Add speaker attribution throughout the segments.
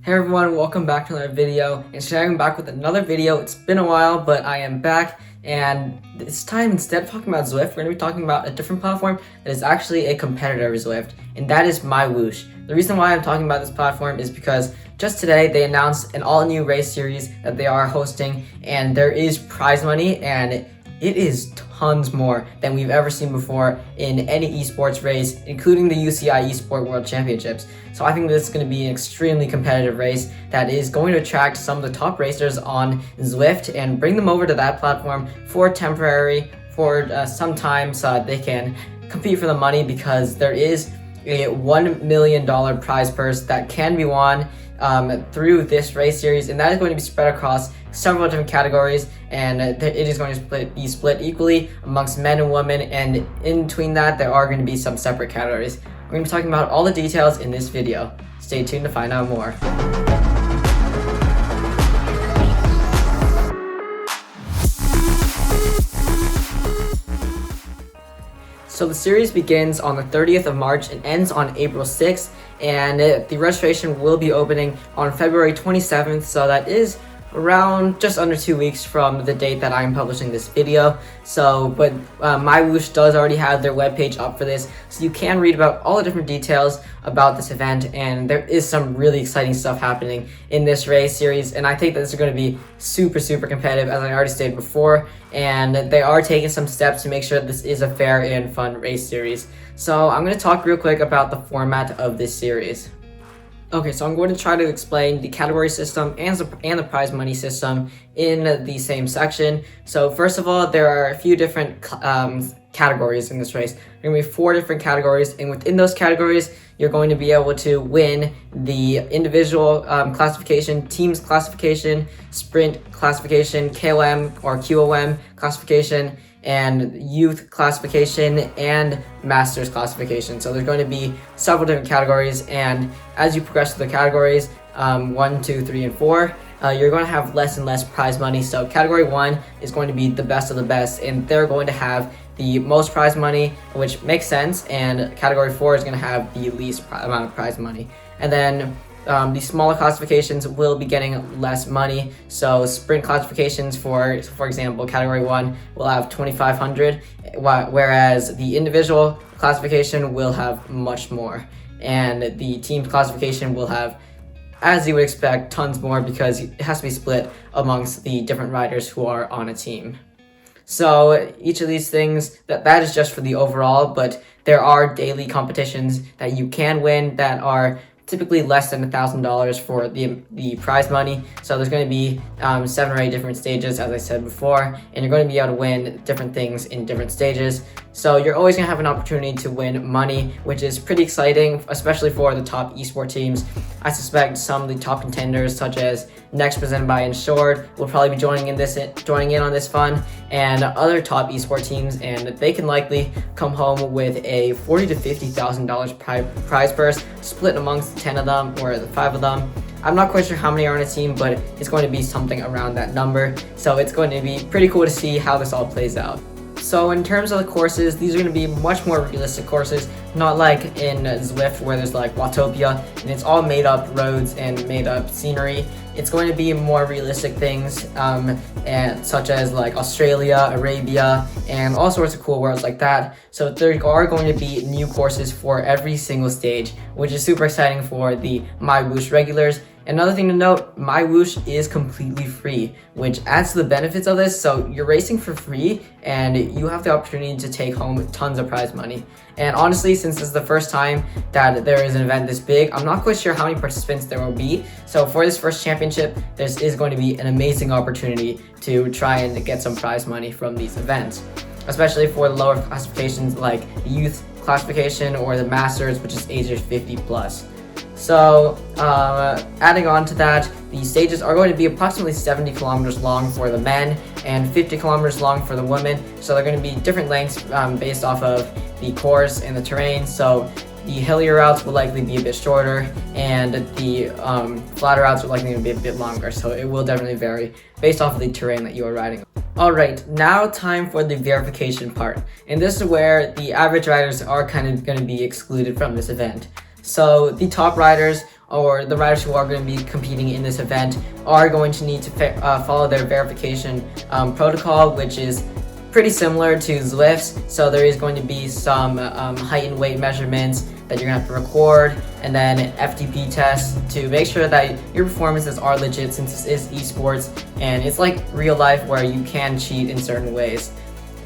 Speaker 1: Hey everyone, welcome back to another video. And today I'm back with another video. It's been a while, but I am back, and this time, instead of talking about Zwift, we're going to be talking about a different platform that is actually a competitor of Zwift, and that is MyWhoosh. The reason why I'm talking about this platform is because just today they announced an all-new race series that they are hosting, and there is prize money, and it is tons more than we've ever seen before in any esports race, including the UCI Esport World Championships. So I think this is going to be an extremely competitive race that is going to attract some of the top racers on Zwift and bring them over to that platform for some time so that they can compete for the money, because there is a $1 million prize purse that can be won through this race series, and that is going to be spread across several different categories, and it is going to be split equally amongst men and women, and in between that there are going to be some separate categories. We're going to be talking about all the details in this video. Stay tuned to find out more. So the series begins on the 30th of March and ends on April 6th, and the registration will be opening on February 27th, so that is around just under 2 weeks from the date that I'm publishing this video. But MyWhoosh does already have their webpage up for this, so you can read about all the different details about this event, and there is some really exciting stuff happening in this race series, and I think that this is going to be super competitive, as I already stated before, and they are taking some steps to make sure that this is a fair and fun race series. So I'm going to talk real quick about the format of this series. Okay, so I'm going to try to explain the category system and the prize money system in the same section. So first of all, there are a few different categories in this race. There are going to be 4 different categories, and within those categories, you're going to be able to win the individual classification, teams classification, sprint classification, KOM or QOM classification, and youth classification, and masters classification. So there's going to be several different categories, and as you progress through the categories 1, 2, 3, and 4, you're going to have less and less prize money. So category 1 is going to be the best of the best, and they're going to have the most prize money, which makes sense, and category 4 is going to have the least amount of prize money. And then the smaller classifications will be getting less money. So sprint classifications, for example, category 1 will have 2,500, whereas the individual classification will have much more, and the team classification will have, as you would expect, tons more, because it has to be split amongst the different riders who are on a team. So each of these things, that is just for the overall, but there are daily competitions that you can win that are typically less than $1,000 for the prize money. So there's going to be 7 or 8 different stages, as I said before, and you're going to be able to win different things in different stages. So you're always going to have an opportunity to win money, which is pretty exciting, especially for the top esport teams. I suspect some of the top contenders, such as Next, presented by Insured, will probably be joining in on this fun, and other top esport teams, and they can likely come home with a $40,000 to $50,000 prize purse, split amongst 10 of them or the 5 of them. I'm not quite sure how many are on a team, but it's going to be something around that number. So it's going to be pretty cool to see how this all plays out. So in terms of the courses, these are going to be much more realistic courses, not like in Zwift where there's like Watopia and it's all made up roads and made up scenery. It's going to be more realistic things, and such as like Australia, Arabia, and all sorts of cool worlds like that. So there are going to be new courses for every single stage, which is super exciting for the MyWhoosh regulars. Another thing to note, MyWhoosh is completely free, which adds to the benefits of this. So you're racing for free, and you have the opportunity to take home tons of prize money. And honestly, since this is the first time that there is an event this big, I'm not quite sure how many participants there will be. So for this first championship, this is going to be an amazing opportunity to try and get some prize money from these events, especially for the lower classifications like the youth classification or the masters, which is ages 50 plus. So adding on to that, the stages are going to be approximately 70 kilometers long for the men and 50 kilometers long for the women. So they're going to be different lengths based off of the course and the terrain. So the hillier routes will likely be a bit shorter, and the flatter routes are likely to be a bit longer. So it will definitely vary based off of the terrain that you are riding. Alright, now time for the verification part. And this is where the average riders are kind of going to be excluded from this event. So the top riders or the riders who are going to be competing in this event are going to need to follow their verification protocol, which is pretty similar to Zwift's. So there is going to be some height and weight measurements that you're going to have to record, and then FTP tests to make sure that your performances are legit, since this is esports and it's like real life where you can cheat in certain ways.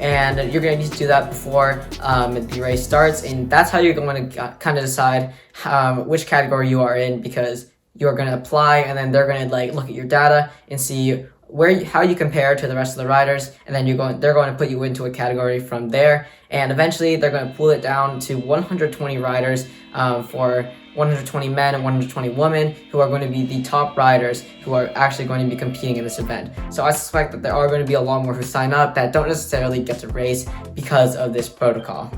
Speaker 1: And you're going to need to do that before the race starts, and that's how you're going to kind of decide which category you are in, because you're going to apply and then they're going to like look at your data and see how you compare to the rest of the riders, and then they're going to put you into a category from there, and eventually they're going to pull it down to 120 riders for 120 men and 120 women who are going to be the top riders who are actually going to be competing in this event. So I suspect that there are going to be a lot more who sign up that don't necessarily get to race because of this protocol.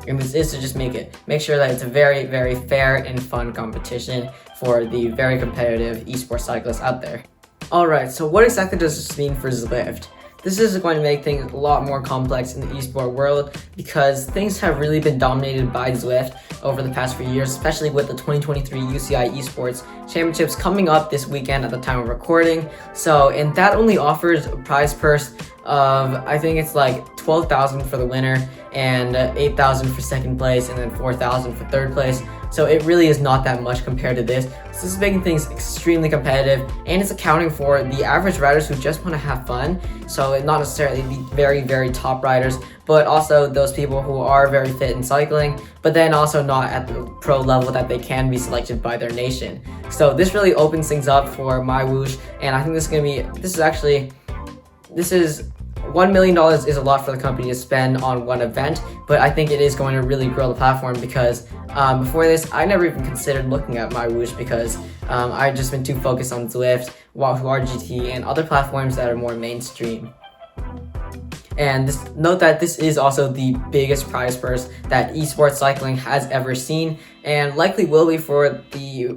Speaker 1: And this is to just make sure that it's a very, very fair and fun competition for the very competitive esports cyclists out there. Alright, so what exactly does this mean for Zwift? This is going to make things a lot more complex in the esport world, because things have really been dominated by Zwift over the past few years, especially with the 2023 UCI Esports Championships coming up this weekend at the time of recording. And that only offers a prize purse of, I think it's like $12,000 for the winner and $8,000 for second place, and then $4,000 for third place. So it really is not that much compared to this. So this is making things extremely competitive, and it's accounting for the average riders who just want to have fun. So not necessarily the very, very top riders, but also those people who are very fit in cycling, but then also not at the pro level that they can be selected by their nation. So this really opens things up for MyWhoosh, and I think this is $1 million is a lot for the company to spend on one event, but I think it is going to really grow the platform, because before this, I never even considered looking at MyWhoosh, because I've just been too focused on Zwift, Wahoo RGT, and other platforms that are more mainstream. And note that this is also the biggest prize purse that esports cycling has ever seen, and likely will be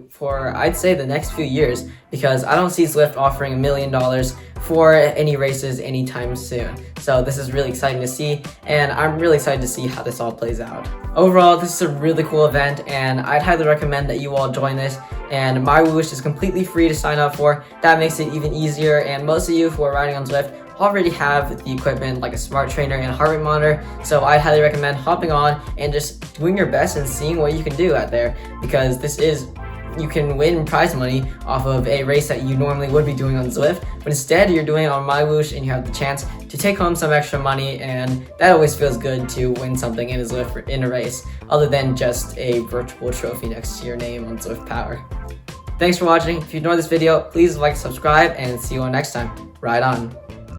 Speaker 1: for I'd say the next few years, because I don't see Zwift offering $1 million for any races anytime soon. So this is really exciting to see, and I'm really excited to see how this all plays out. Overall, this is a really cool event, and I'd highly recommend that you all join this. And MyWhoosh is completely free to sign up for. That makes it even easier, and most of you who are riding on Zwift already have the equipment like a smart trainer and a heart rate monitor, so I highly recommend hopping on and just doing your best and seeing what you can do out there, because you can win prize money off of a race that you normally would be doing on Zwift, but instead you're doing it on MyWhoosh, and you have the chance to take home some extra money, and that always feels good to win something in a Zwift in a race, other than just a virtual trophy next to your name on Zwift Power. Thanks for watching. If you enjoyed this video, please like, subscribe, and see you all next time. Ride on.